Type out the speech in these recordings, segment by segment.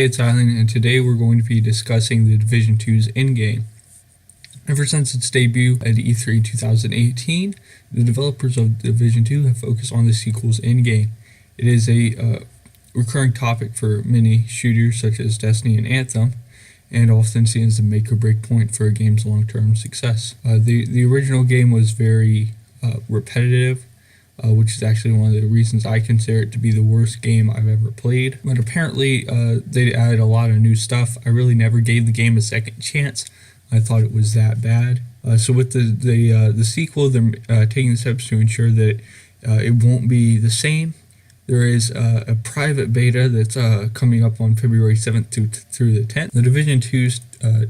It's Island, and today we're going to be discussing the Division 2's endgame. Ever since its debut at E3 2018, the developers of Division 2 have focused on the sequel's endgame. It is a recurring topic for many shooters such as Destiny and Anthem, and often seen as a make or break point for a game's long-term success. The original game was very repetitive, which is actually one of the reasons I consider it to be the worst game I've ever played. But apparently, they added a lot of new stuff. I really never gave the game a second chance. I thought it was that bad. So with the sequel, they're taking steps to ensure that it won't be the same. There is a private beta that's coming up on February 7th through the 10th. The Division 2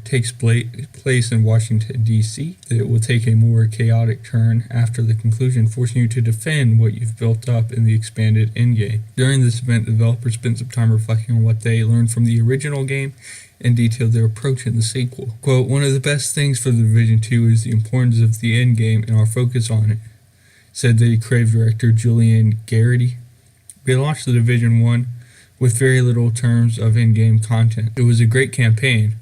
takes place in Washington, D.C. It will take a more chaotic turn after the conclusion, forcing you to defend what you've built up in the expanded endgame. During this event, the developers spent some time reflecting on what they learned from the original game and detailed their approach in the sequel. Quote, "One of the best things for the Division 2 is the importance of the endgame and our focus on it," said the creative director Julian Garrity. "We launched the Division 1 with very little terms of in-game content. It was a great campaign.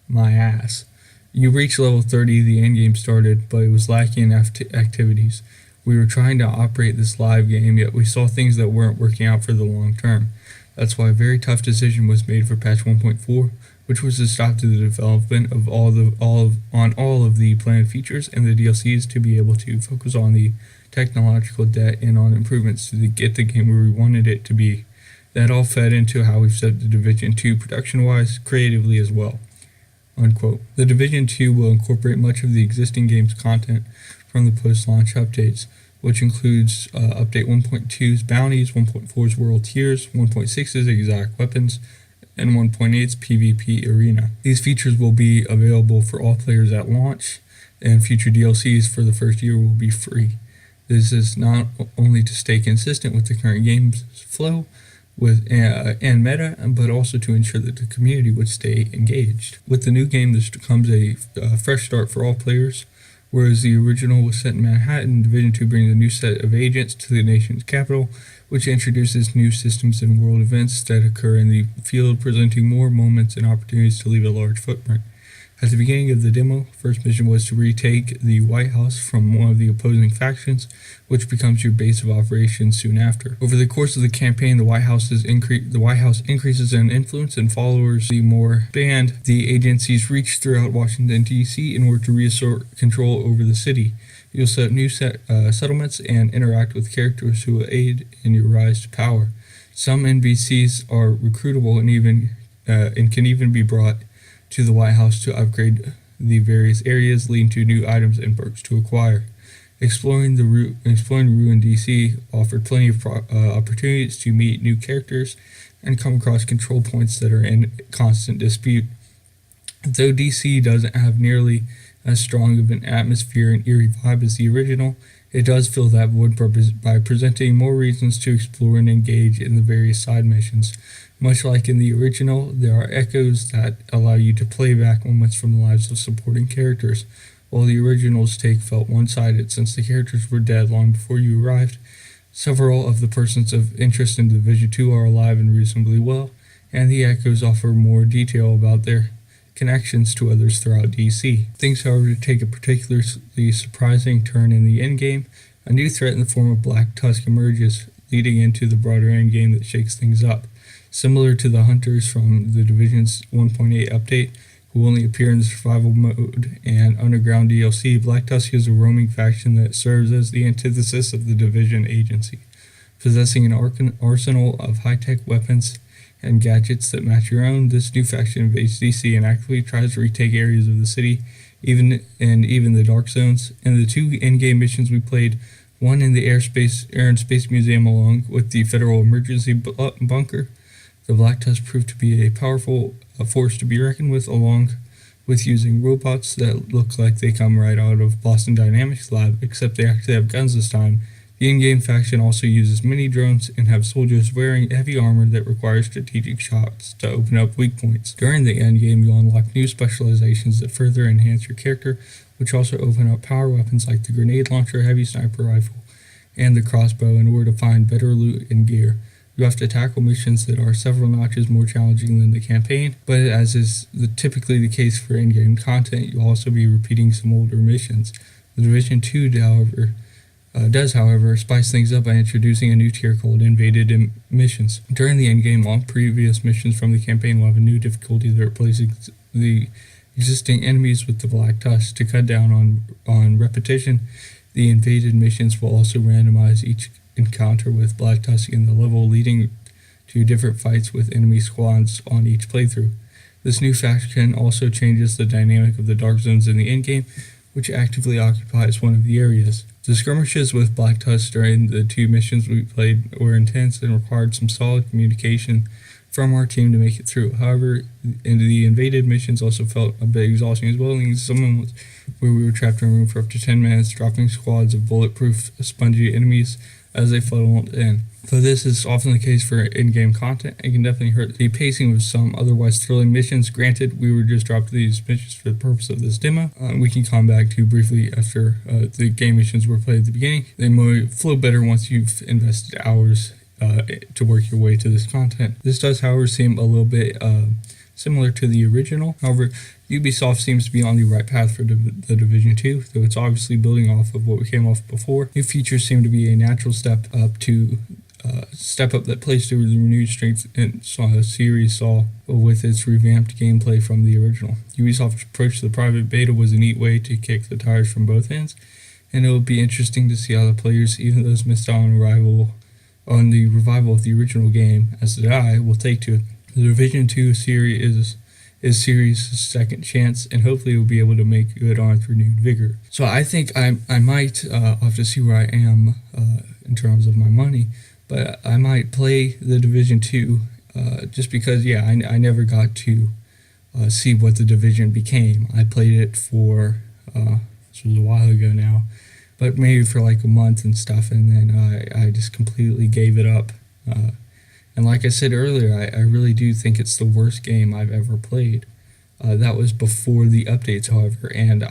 My ass. You reached level 30, the endgame started, but it was lacking in activities. We were trying to operate this live game, yet we saw things that weren't working out for the long term. That's why a very tough decision was made for patch 1.4, which was to stop the development of all of the planned features and the DLCs to be able to focus on the technological debt and on improvements to get the game where we wanted it to be. That all fed into how we've set the Division 2 production-wise, creatively as well." Unquote. The Division 2 will incorporate much of the existing game's content from the post-launch updates, which includes Update 1.2's bounties, 1.4's world tiers, 1.6's exact weapons, and 1.8's PvP arena. These features will be available for all players at launch, and future DLCs for the first year will be free. This is not only to stay consistent with the current game's flow and meta, but also to ensure that the community would stay engaged. With the new game, this comes a fresh start for all players. Whereas the original was set in Manhattan, Division 2 brings a new set of agents to the nation's capital, which introduces new systems and world events that occur in the field, presenting more moments and opportunities to leave a large footprint. At the beginning of the demo, first mission was to retake the White House from one of the opposing factions, which becomes your base of operations soon after. Over the course of the campaign, the White House increases in influence and followers the more expand the agency's reach throughout Washington, D.C. in order to reassert control over the city. You'll set up new settlements and interact with characters who will aid in your rise to power. Some NPCs are recruitable and can even be brought to the White House to upgrade the various areas, leading to new items and perks to acquire. Exploring Ruin DC offered plenty of opportunities to meet new characters and come across control points that are in constant dispute. Though DC doesn't have nearly as strong of an atmosphere and eerie vibe as the original, it does fill that void by presenting more reasons to explore and engage in the various side missions. Much like in the original, there are echoes that allow you to play back moments from the lives of supporting characters. While the original's take felt one-sided since the characters were dead long before you arrived, several of the persons of interest in Division 2 are alive and reasonably well, and the echoes offer more detail about their connections to others throughout DC. Things, however, take a particularly surprising turn in the endgame. A new threat in the form of Black Tusk emerges, leading into the broader endgame that shakes things up. Similar to the Hunters from the Division's 1.8 update, who only appear in the survival mode and underground DLC, Black Tusk is a roaming faction that serves as the antithesis of the Division agency. Possessing an arsenal of high-tech weapons and gadgets that match your own, this new faction invades DC and actively tries to retake areas of the city, even the dark zones. In the two in-game missions we played, one in the Air and Space Museum along with the Federal Emergency Bunker, the Black Tusk proved to be a powerful force to be reckoned with, along with using robots that look like they come right out of Boston Dynamics lab, except they actually have guns this time. The in-game faction also uses mini drones and have soldiers wearing heavy armor that requires strategic shots to open up weak points. During the endgame, you'll unlock new specializations that further enhance your character, which also open up power weapons like the grenade launcher, heavy sniper rifle, and the crossbow in order to find better loot and gear. You have to tackle missions that are several notches more challenging than the campaign, but as is typically the case for in-game content, you'll also be repeating some older missions. The Division 2, does, however, spice things up by introducing a new tier called Invaded Missions. During the endgame, all previous missions from the campaign will have a new difficulty that replaces the existing enemies with the Black Tusk. To cut down on repetition, the Invaded Missions will also randomize each encounter with Black Tusk in the level, leading to different fights with enemy squads on each playthrough. This new faction also changes the dynamic of the Dark Zones in the endgame, which actively occupies one of the areas. The skirmishes with Black Tusk during the 2 missions we played were intense and required some solid communication from our team to make it through. However, the invaded missions also felt a bit exhausting as well, and some was where we were trapped in a room for up to 10 minutes, dropping squads of bulletproof, spongy enemies as they funneled in. Though this is often the case for in-game content, it can definitely hurt the pacing of some otherwise thrilling missions. Granted, we were just dropped these missions for the purpose of this demo. We can come back to briefly after the game missions were played at the beginning. They might flow better once you've invested hours to work your way to this content. This does, however, seem a little bit similar to the original. However, Ubisoft seems to be on the right path for the Division 2, though it's obviously building off of what we came off before. New features seem to be a natural step up that plays to the renewed strength and series saw with its revamped gameplay from the original. Ubisoft's approach to the private beta was a neat way to kick the tires from both ends, and it will be interesting to see how the players, even those missed out on the revival of the original game, as did I, will take to it. The Division 2 series is series' second chance, and hopefully we'll be able to make good on its renewed vigor. So I think I might have to see where I am in terms of my money, but I might play the Division 2 just because, yeah, I never got to see what the Division became. I played it for, this was a while ago now, but maybe for like a month and stuff, and then I just completely gave it up. And like I said earlier, I really do think it's the worst game I've ever played. That was before the updates, however, and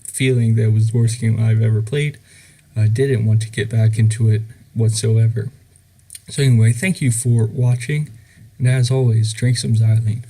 feeling that it was the worst game I've ever played, I didn't want to get back into it whatsoever. So anyway, thank you for watching, and as always, drink some xylene.